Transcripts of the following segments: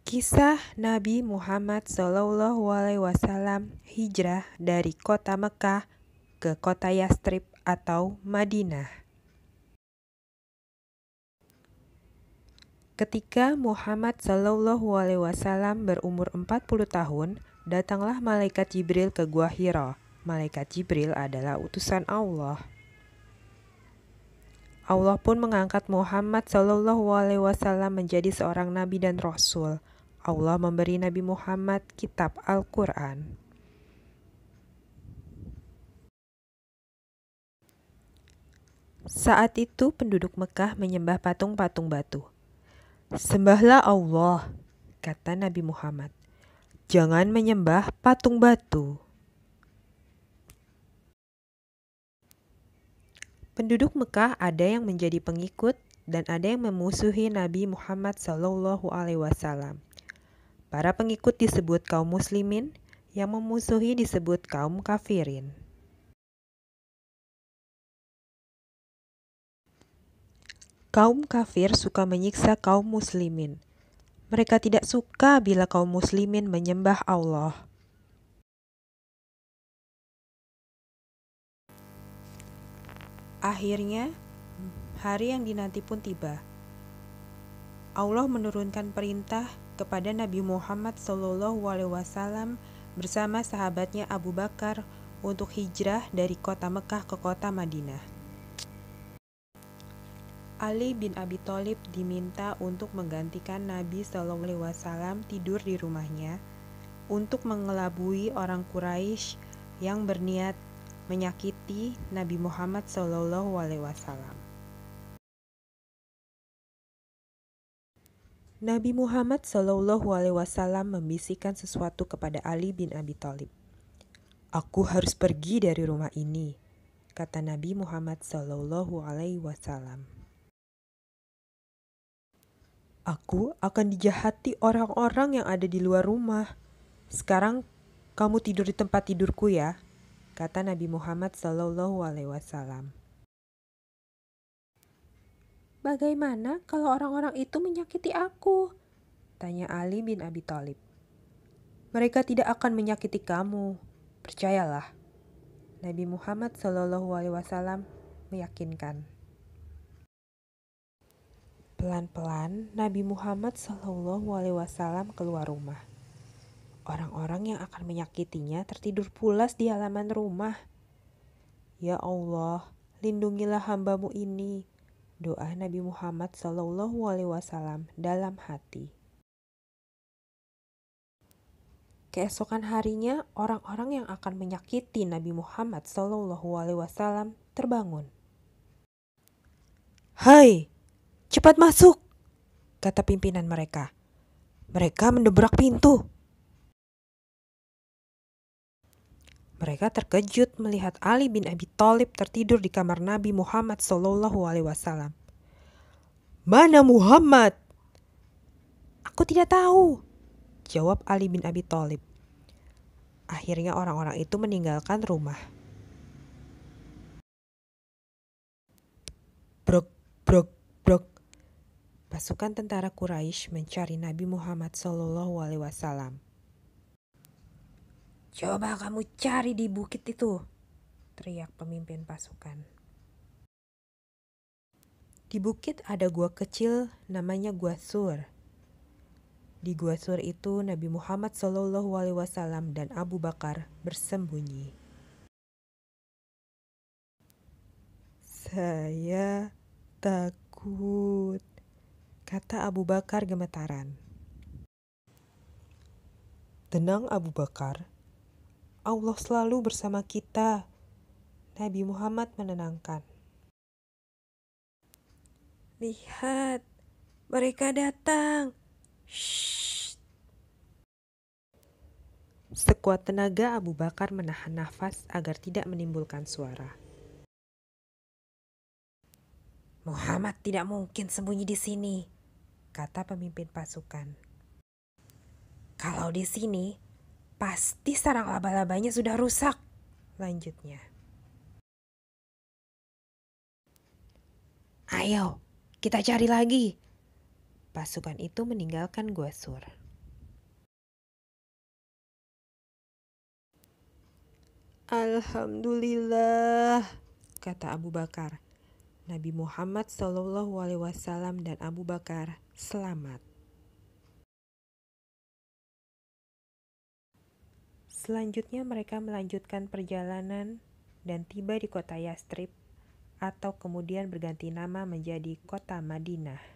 Kisah Nabi Muhammad SAW hijrah dari kota Mekah ke kota Yastrib atau Madinah. Ketika Muhammad SAW berumur 40 tahun, datanglah malaikat Jibril ke Gua Hira. Malaikat Jibril adalah utusan Allah. Allah pun mengangkat Muhammad SAW menjadi seorang nabi dan rasul. Allah memberi Nabi Muhammad kitab Al-Quran. Saat itu penduduk Mekah menyembah patung-patung batu. "Sembahlah Allah," kata Nabi Muhammad. "Jangan menyembah patung batu." Penduduk Mekah ada yang menjadi pengikut dan ada yang memusuhi Nabi Muhammad SAW. Para pengikut disebut kaum muslimin, yang memusuhi disebut kaum kafirin. Kaum kafir suka menyiksa kaum muslimin. Mereka tidak suka bila kaum muslimin menyembah Allah. Akhirnya, hari yang dinanti pun tiba. Allah menurunkan perintah kepada Nabi Muhammad SAW bersama sahabatnya Abu Bakar untuk hijrah dari kota Mekah ke kota Madinah. Ali bin Abi Thalib diminta untuk menggantikan Nabi SAW tidur di rumahnya untuk mengelabui orang Quraisy yang berniat menyakiti Nabi Muhammad SAW. Nabi Muhammad SAW membisikkan sesuatu kepada Ali bin Abi Thalib. "Aku harus pergi dari rumah ini," kata Nabi Muhammad SAW. "Aku akan dijahati orang-orang yang ada di luar rumah. Sekarang kamu tidur di tempat tidurku ya," kata Nabi Muhammad SAW. "Bagaimana kalau orang-orang itu menyakiti aku?" tanya Ali bin Abi Thalib. "Mereka tidak akan menyakiti kamu, percayalah," Nabi Muhammad SAW meyakinkan. Pelan-pelan Nabi Muhammad SAW keluar rumah. Orang-orang yang akan menyakitinya tertidur pulas di halaman rumah. "Ya Allah, lindungilah hamba-Mu ini," doa Nabi Muhammad SAW dalam hati. Keesokan harinya, orang-orang yang akan menyakiti Nabi Muhammad SAW terbangun. "Hai, cepat masuk," kata pimpinan mereka. "Mereka mendobrak pintu." Mereka terkejut melihat Ali bin Abi Thalib tertidur di kamar Nabi Muhammad SAW. "Mana Muhammad?" "Aku tidak tahu," jawab Ali bin Abi Thalib. Akhirnya orang-orang itu meninggalkan rumah. Brok, brok, brok. Pasukan tentara Quraisy mencari Nabi Muhammad SAW. "Coba kamu cari di bukit itu," teriak pemimpin pasukan. Di bukit ada gua kecil namanya Gua Sur. Di Gua Sur itu Nabi Muhammad SAW dan Abu Bakar bersembunyi. "Saya takut," kata Abu Bakar gemetaran. "Tenang Abu Bakar, Allah selalu bersama kita," Nabi Muhammad menenangkan. "Lihat, mereka datang. Shh." Sekuat tenaga Abu Bakar menahan nafas agar tidak menimbulkan suara. "Muhammad tidak mungkin sembunyi di sini," kata pemimpin pasukan. "Kalau di sini, pasti sarang laba-labanya sudah rusak," lanjutnya. "Ayo, kita cari lagi." Pasukan itu meninggalkan Gua Sur. Alhamdulillah, kata Abu Bakar. Nabi Muhammad SAW dan Abu Bakar selamat. Selanjutnya mereka melanjutkan perjalanan dan tiba di kota Yastrib, atau kemudian berganti nama menjadi kota Madinah.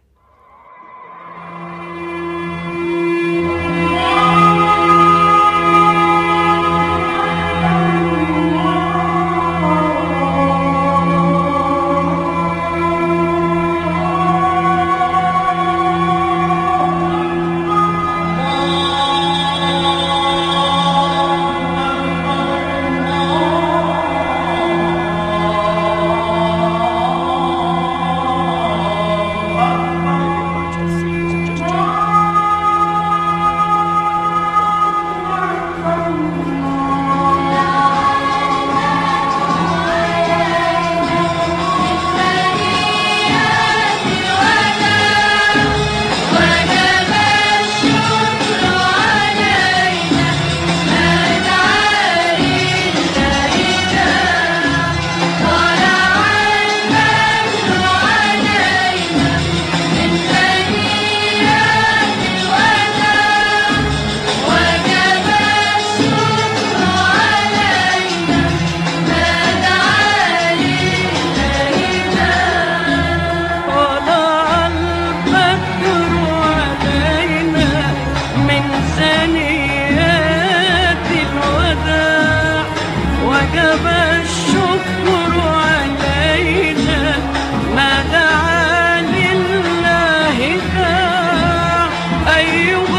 أيها